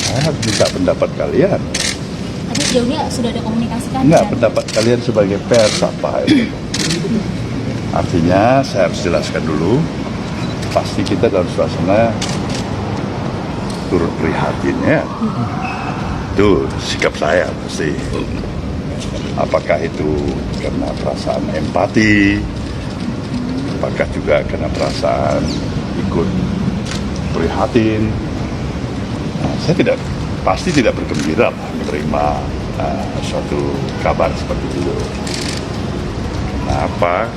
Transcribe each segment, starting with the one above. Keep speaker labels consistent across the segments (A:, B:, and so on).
A: Saya harus minta pendapat kalian.
B: Tapi sejauh ini sudah ada komunikasi kan?
A: Enggak, pendapat kalian sebagai pers apa itu. Artinya saya harus jelaskan dulu, pasti kita dalam suasana turut prihatin ya. Itu sikap saya pasti. Apakah itu karena perasaan empati, apakah juga karena perasaan ikut prihatin. Nah, saya pasti tidak bergembira menerima suatu kabar seperti itu. Kenapa?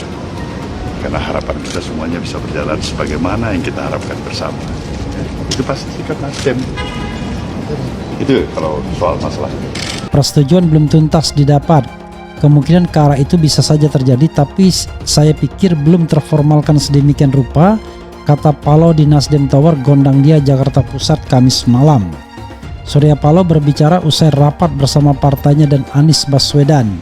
A: Karena harapan kita semuanya bisa berjalan sebagaimana yang kita harapkan bersama. Itu pasti sikap Nasdem. Itu kalau soal masalah itu.
C: Persetujuan belum tuntas didapat. Kemungkinan ke arah itu bisa saja terjadi, tapi saya pikir belum terformalkan sedemikian rupa, kata Paloh di Nasdem Tower, Gondangdia, Jakarta Pusat, Kamis malam. Surya Paloh berbicara usai rapat bersama partainya dan Anies Baswedan.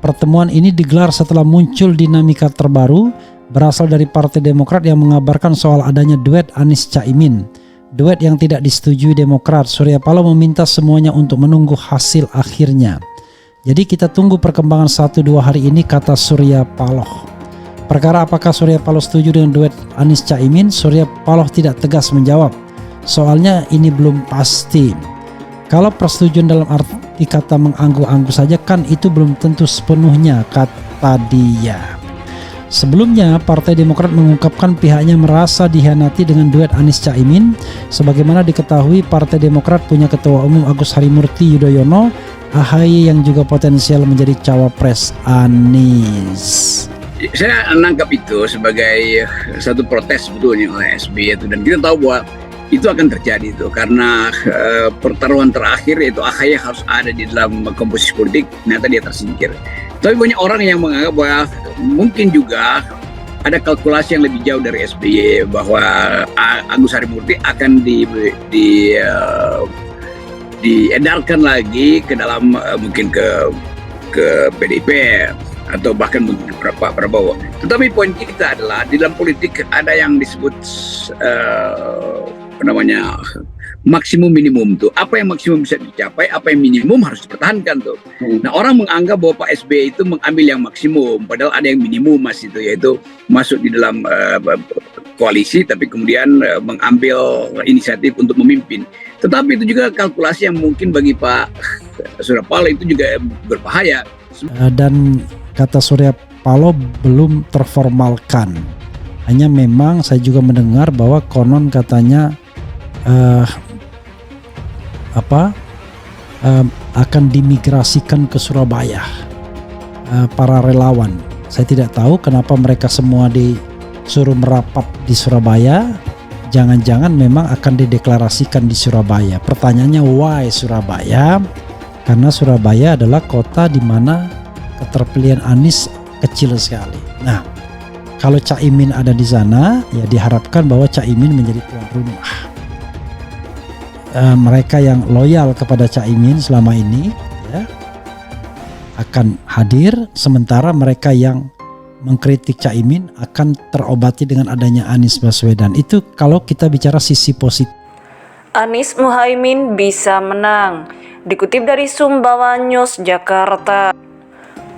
C: Pertemuan ini digelar setelah muncul dinamika terbaru berasal dari Partai Demokrat yang mengabarkan soal adanya duet Anies Caimin. Duet yang tidak disetujui Demokrat. Surya Paloh meminta semuanya untuk menunggu hasil akhirnya. Jadi kita tunggu perkembangan 1-2 hari ini, kata Surya Paloh. Perkara apakah Surya Paloh setuju dengan duet Anies Caimin, Surya Paloh tidak tegas menjawab. Soalnya ini belum pasti. Kalau persetujuan dalam arti kata mengangguk-angguk saja kan itu belum tentu sepenuhnya, kata dia. Sebelumnya, Partai Demokrat mengungkapkan pihaknya merasa dihianati dengan duet Anies Caimin. Sebagaimana diketahui, Partai Demokrat punya Ketua Umum Agus Harimurti Yudhoyono, AHY yang juga potensial menjadi cawapres Anies.
D: Saya menangkap itu sebagai satu protes sebetulnya oleh SBY itu, dan kita tahu bahwa itu akan terjadi itu karena pertarungan terakhir yaitu AHY harus ada di dalam komposisi politik, ternyata dia tersingkir. Tapi banyak orang yang menganggap bahwa mungkin juga ada kalkulasi yang lebih jauh dari SBY bahwa Agus Harimurti akan diedarkan lagi ke dalam mungkin ke PDIP atau bahkan mungkin Pak Prabowo. Tetapi poin kita adalah di dalam politik ada yang disebut maksimum minimum tuh. Apa yang maksimum bisa dicapai, apa yang minimum harus dipertahankan tuh. Nah, orang menganggap bahwa Pak SBY itu mengambil yang maksimum, padahal ada yang minimum mas itu, yaitu masuk di dalam koalisi tapi kemudian mengambil inisiatif untuk memimpin. Tetapi itu juga kalkulasi yang mungkin bagi Pak Surya Paloh itu juga berbahaya.
C: Dan kata Surya Paloh belum terformalkan. Hanya memang saya juga mendengar bahwa konon katanya akan dimigrasikan ke Surabaya para relawan. Saya tidak tahu kenapa mereka semua disuruh merapat di Surabaya. Jangan-jangan memang akan dideklarasikan di Surabaya. Pertanyaannya why Surabaya? Karena Surabaya adalah kota di mana keterpilihan Anies kecil sekali. Nah, kalau Caimin ada di sana, ya diharapkan bahwa Caimin menjadi tuan rumah. Mereka yang loyal kepada Caimin selama ini ya, akan hadir, sementara mereka yang mengkritik Caimin akan terobati dengan adanya Anies Baswedan. Itu kalau kita bicara sisi positif.
E: Anies Muhaimin bisa menang. Dikutip dari Sumbawa News Jakarta.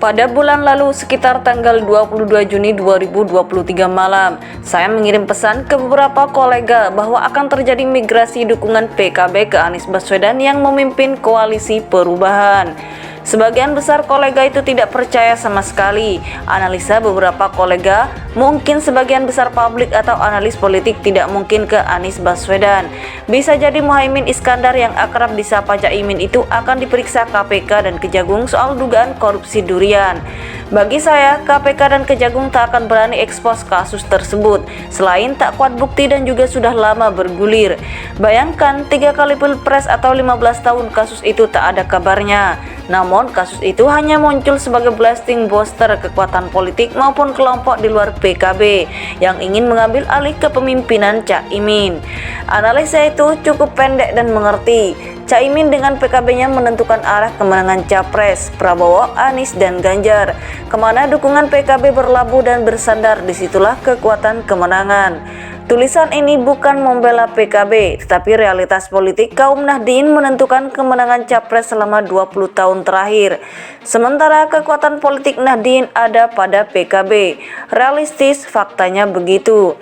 E: Pada bulan lalu sekitar tanggal 22 Juni 2023 malam, saya mengirim pesan ke beberapa kolega bahwa akan terjadi migrasi dukungan PKB ke Anies Baswedan yang memimpin koalisi perubahan. Sebagian besar kolega itu tidak percaya sama sekali. Analisa beberapa kolega, mungkin sebagian besar publik atau analis politik tidak mungkin ke Anies Baswedan. Bisa jadi Muhaimin Iskandar yang akrab disapa Caimin itu akan diperiksa KPK dan Kejagung soal dugaan korupsi durian. Bagi saya, KPK dan Kejagung tak akan berani ekspos kasus tersebut, selain tak kuat bukti dan juga sudah lama bergulir. Bayangkan 3 kali pilpres atau 15 tahun kasus itu tak ada kabarnya. Namun kasus itu hanya muncul sebagai blasting booster kekuatan politik maupun kelompok di luar PKB yang ingin mengambil alih kepemimpinan Caimin. Analisa itu cukup pendek dan mengerti. Caimin dengan PKB-nya menentukan arah kemenangan Capres, Prabowo, Anies, dan Ganjar. Kemana dukungan PKB berlabuh dan bersandar, disitulah kekuatan kemenangan. Tulisan ini bukan membela PKB, tetapi realitas politik kaum Nahdien menentukan kemenangan Capres selama 20 tahun terakhir. Sementara kekuatan politik Nahdien ada pada PKB. Realistis faktanya begitu.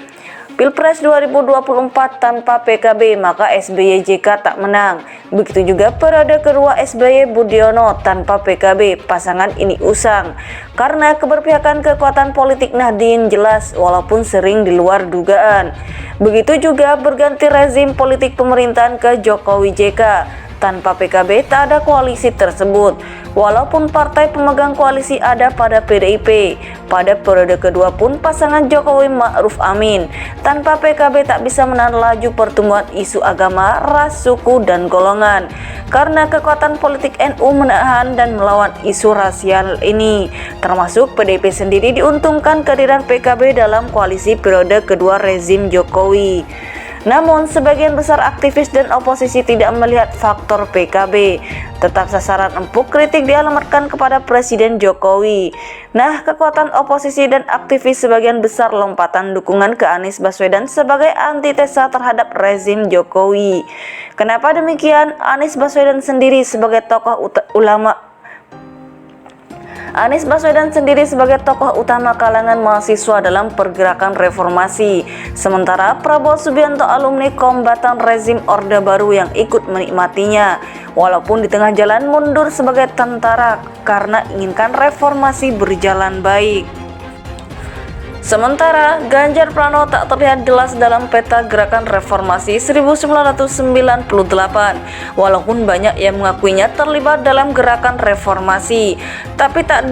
E: Pilpres 2024 tanpa PKB maka SBY JK tak menang. Begitu juga periode kedua SBY Budiono tanpa PKB, pasangan ini usang. Karena keberpihakan kekuatan politik Nahdien jelas walaupun sering di luar dugaan. Begitu juga berganti rezim politik pemerintahan ke Jokowi JK. Tanpa PKB tak ada koalisi tersebut. Walaupun partai pemegang koalisi ada pada PDIP. Pada periode kedua pun pasangan Jokowi Ma'ruf Amin. Tanpa PKB tak bisa menahan laju pertumbuhan isu agama, ras, suku, dan golongan. Karena kekuatan politik NU menahan dan melawan isu rasial ini. Termasuk PDIP sendiri diuntungkan kehadiran PKB dalam koalisi periode kedua rezim Jokowi. Namun, sebagian besar aktivis dan oposisi tidak melihat faktor PKB. Tetap sasaran empuk kritik dialamatkan kepada Presiden Jokowi. Nah, kekuatan oposisi dan aktivis sebagian besar lompatan dukungan ke Anies Baswedan sebagai antitesa terhadap rezim Jokowi. Kenapa demikian? Anies Baswedan sendiri sebagai tokoh utama kalangan mahasiswa dalam pergerakan reformasi. Sementara Prabowo Subianto alumni kombatan rezim Orde Baru yang ikut menikmatinya. Walaupun di tengah jalan mundur sebagai tentara karena inginkan reformasi berjalan baik. Sementara Ganjar Pranowo tak terlihat jelas dalam peta gerakan reformasi 1998, walaupun banyak yang mengakuinya terlibat dalam gerakan reformasi, tapi tak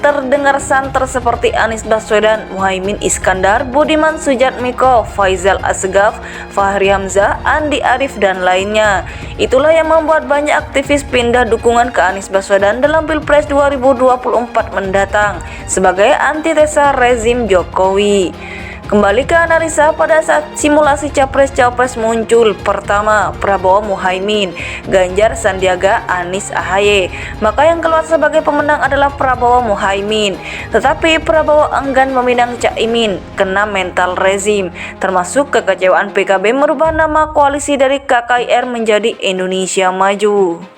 E: terdengar santer seperti Anies Baswedan, Muhaimin Iskandar, Budiman Sujatmiko, Faisal Asgaf, Fahri Hamzah, Andi Arief, dan lainnya. Itulah yang membuat banyak aktivis pindah dukungan ke Anies Baswedan dalam Pilpres 2024 mendatang sebagai antitesa rezim Jokowi. Kembali ke analisa pada saat simulasi Capres-Cawapres muncul. Pertama, Prabowo Muhaimin, Ganjar Sandiaga, Anies AHY. Maka yang keluar sebagai pemenang adalah Prabowo Muhaimin. Tetapi Prabowo enggan meminang Caimin, kena mental rezim. Termasuk kekecewaan PKB merubah nama koalisi dari KKIR menjadi Indonesia Maju.